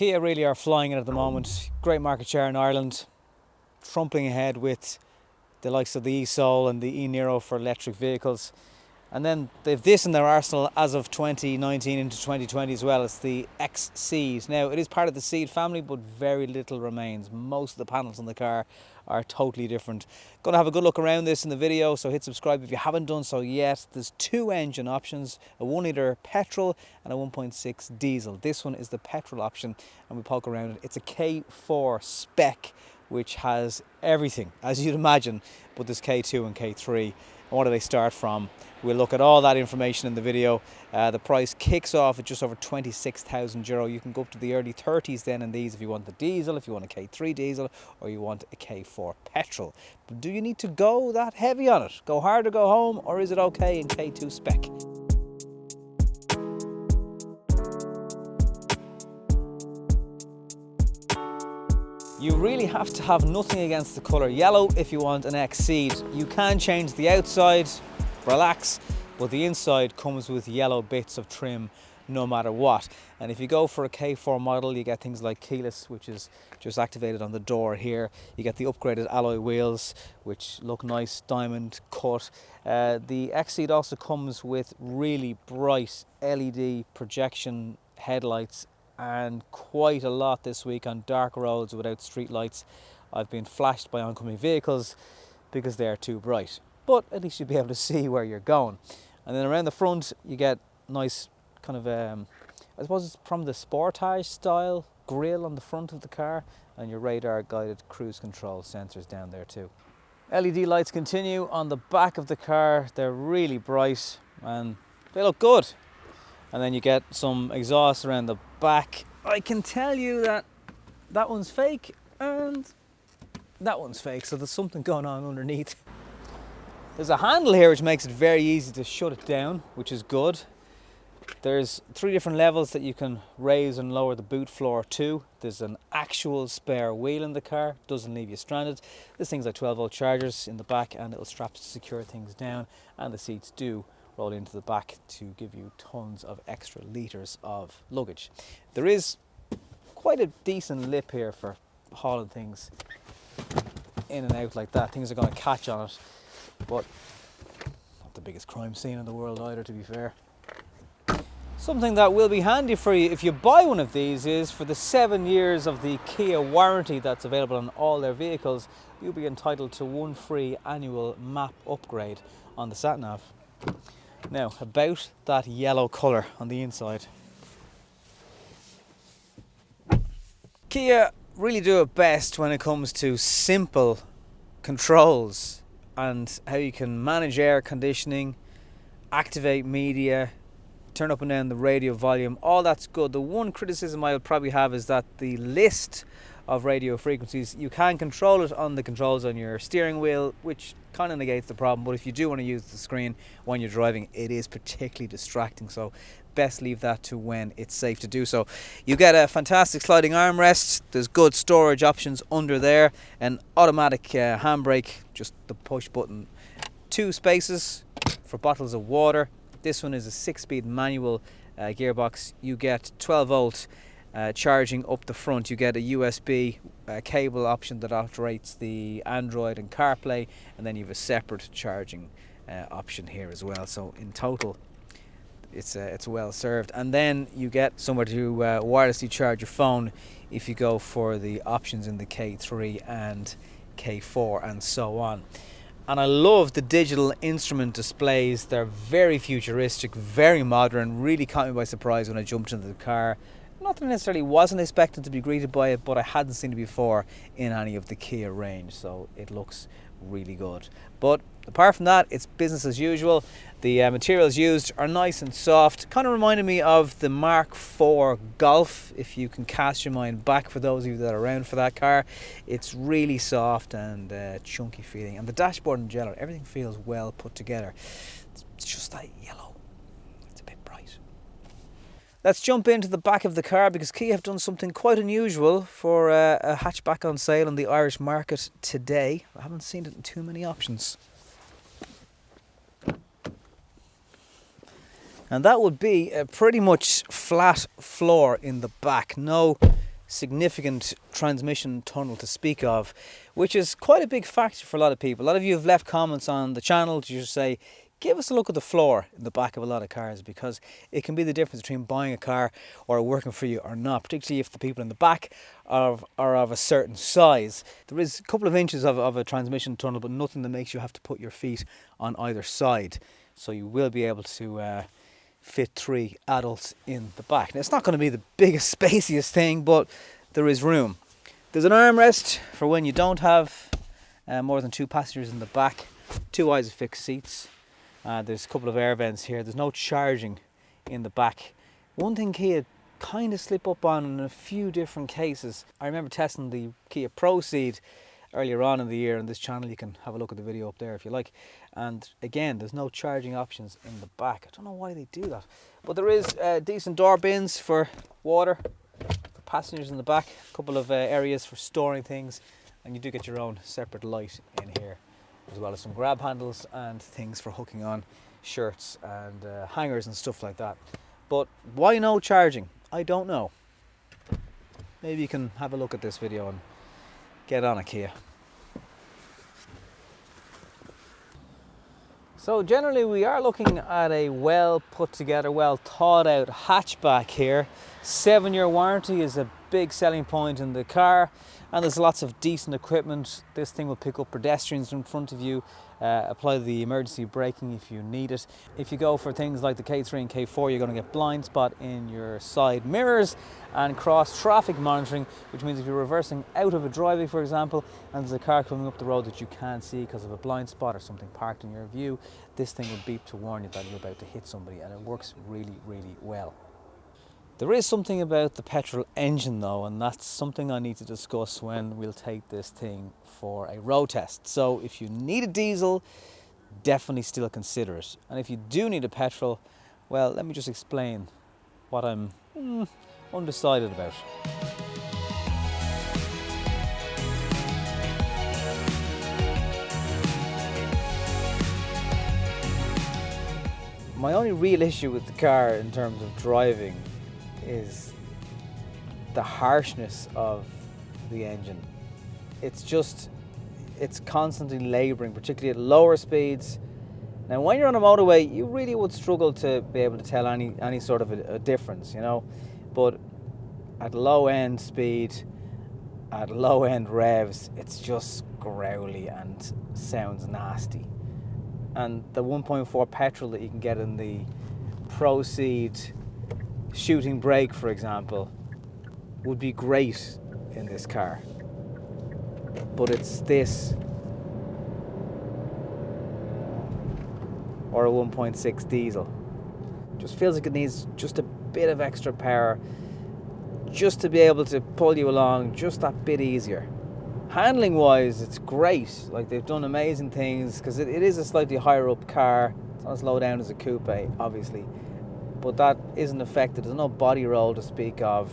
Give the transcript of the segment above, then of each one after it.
Kia really are flying it at the moment. Great market share in Ireland, trumping ahead with the likes of the e-Soul and the e-Niro for electric vehicles. And then they've this in their arsenal as of 2019 into 2020 as well. It's the XCeed. Now, it is part of the Ceed family, but very little remains. Most of the panels on the car are totally different. Going to have a good look around this in the video, so hit subscribe if you haven't done so yet. There's two engine options, a 1 litre petrol and a 1.6 diesel. This one is the petrol option, and we poke around it. It's a K4 spec, which has everything, as you'd imagine, but there's K2 and K3. And what do they start from? We'll look at all that information in the video. The price kicks off at just over €26,000. You can go up to the early 30s then in these if you want the diesel, if you want a K3 diesel, or you want a K4 petrol. But do you need to go that heavy on it? Go hard or go home, or is it okay in K2 spec? You really have to have nothing against the colour yellow if you want an XCeed. You can change the outside, relax, but the inside comes with yellow bits of trim no matter what. And if you go for a K4 model, you get things like keyless, which is just activated on the door here. You get the upgraded alloy wheels, which look nice, diamond cut. The XCeed also comes with really bright LED projection headlights, and quite a lot this week on dark roads without street lights. I've been flashed by oncoming vehicles because they're too bright, but at least you'll be able to see where you're going. And then around the front you get nice kind of I suppose it's from the Sportage style grille on the front of the car, and your radar guided cruise control sensors down there too. LED lights continue on the back of the car. They're really bright and they look good. And then you get some exhaust around the back. I can tell you that that one's fake and that one's fake, so there's something going on underneath. There's a handle here which makes it very easy to shut it down, which is good. There's 3 different levels that you can raise and lower the boot floor to. There's an actual spare wheel in the car, doesn't leave you stranded. There's things like 12-volt chargers in the back and little straps to secure things down, and the seats do roll into the back to give you tons of extra litres of luggage. There is quite a decent lip here for hauling things in and out like that. Things are going to catch on it, but not the biggest crime scene in the world either, to be fair. Something that will be handy for you if you buy one of these is for the 7 years of the Kia warranty that's available on all their vehicles, you'll be entitled to 1 free annual map upgrade on the sat-nav. Now, about that yellow colour on the inside. Kia really do it best when it comes to simple controls and how you can manage air conditioning, activate media, turn up and down the radio volume. All that's good. The one criticism I'll probably have is that the list of radio frequencies, you can control it on the controls on your steering wheel, which kind of negates the problem, but if you do want to use the screen when you're driving, it is particularly distracting, so best leave that to when it's safe to do so. You get a fantastic sliding armrest. There's good storage options under there, an automatic handbrake, just the push button, 2 spaces for bottles of water. This one is a 6-speed manual gearbox. You get 12-volt charging up the front. You get a USB cable option that operates the Android and CarPlay, and then you have a separate charging option here as well. So in total, it's well served. And then you get somewhere to wirelessly charge your phone if you go for the options in the K3 and K4 and so on. And I love the digital instrument displays. They're very futuristic, very modern, really caught me by surprise when I jumped into the car. Not that I necessarily wasn't expecting to be greeted by it, but I hadn't seen it before in any of the Kia range, so it looks really good. But apart from that, it's business as usual. The materials used are nice and soft, kind of reminded me of the Mark IV Golf, if you can cast your mind back, for those of you that are around for that car. It's really soft and chunky feeling, and the dashboard in general, everything feels well put together. It's just that yellow, it's a bit bright. Let's jump into the back of the car, because Kia have done something quite unusual for a hatchback on sale in the Irish market today. I haven't seen it in too many options. And that would be a pretty much flat floor in the back. No significant transmission tunnel to speak of, which is quite a big factor for a lot of people. A lot of you have left comments on the channel to just say, give us a look at the floor in the back of a lot of cars, because it can be the difference between buying a car or working for you or not, particularly if the people in the back are of a certain size. There is a couple of inches of a transmission tunnel, but nothing that makes you have to put your feet on either side. So you will be able to fit 3 adults in the back. Now, it's not going to be the biggest, spaciest thing, but there is room. There's an armrest for when you don't have more than 2 passengers in the back, 2 isofix seats. There's a couple of air vents here. There's no charging in the back. One thing Kia kind of slip up on in a few different cases. I remember testing the Kia XCeed earlier on in the year on this channel. You can have a look at the video up there if you like. And again, there's no charging options in the back. I don't know why they do that. But there is decent door bins for water for passengers in the back. A couple of areas for storing things. And you do get your own separate light in here, as well as some grab handles and things for hooking on shirts and hangers and stuff like that. But why no charging? I don't know. Maybe you can have a look at this video and get on a Kia. So generally we are looking at a well put together, well thought out hatchback here. 7-year warranty is a big selling point in the car, and there's lots of decent equipment. This thing will pick up pedestrians in front of you, apply the emergency braking if you need it. If you go for things like the K3 and K4, you're going to get blind spot in your side mirrors and cross traffic monitoring, which means if you're reversing out of a driveway, for example, and there's a car coming up the road that you can't see because of a blind spot or something parked in your view, this thing will beep to warn you that you're about to hit somebody, and it works really, really well. There is something about the petrol engine though, and that's something I need to discuss when we'll take this thing for a road test. So if you need a diesel, definitely still consider it. And if you do need a petrol, well, let me just explain what I'm undecided about. My only real issue with the car in terms of driving is the harshness of the engine. It's constantly labouring, particularly at lower speeds. Now when you're on a motorway, you really would struggle to be able to tell any sort of a difference, you know, but at low end speed, at low end revs, it's just growly and sounds nasty. And the 1.4 petrol that you can get in the XCeed shooting brake, for example, would be great in this car, but it's this or a 1.6 diesel. Just feels like it needs just a bit of extra power just to be able to pull you along just that bit easier. Handling wise, it's great. Like, they've done amazing things because it is a slightly higher up car. It's not as low down as a coupe, obviously, but that isn't affected. There's no body roll to speak of.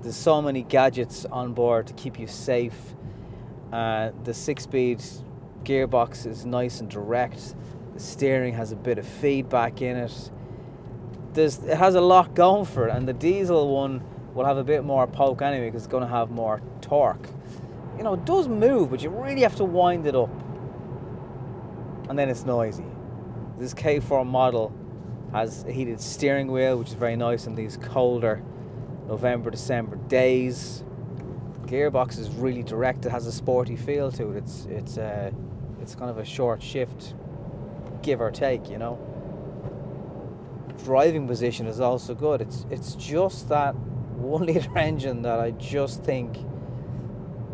There's so many gadgets on board to keep you safe. The 6-speed gearbox is nice and direct. The steering has a bit of feedback in it. It has a lot going for it, and the diesel one will have a bit more poke anyway because it's going to have more torque. You know, it does move, but you really have to wind it up, and then it's noisy. This K4 model has a heated steering wheel, which is very nice in these colder November, December days. The gearbox is really direct. It has a sporty feel to it. It's kind of a short shift, give or take, you know. Driving position is also good. It's just that 1 litre engine that I just think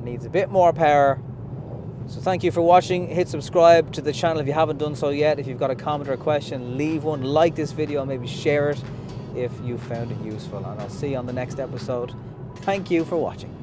needs a bit more power. So thank you for watching. Hit subscribe to the channel if you haven't done so yet. If you've got a comment or a question, leave one. Like this video, maybe share it if you found it useful, and I'll see you on the next episode. Thank you for watching.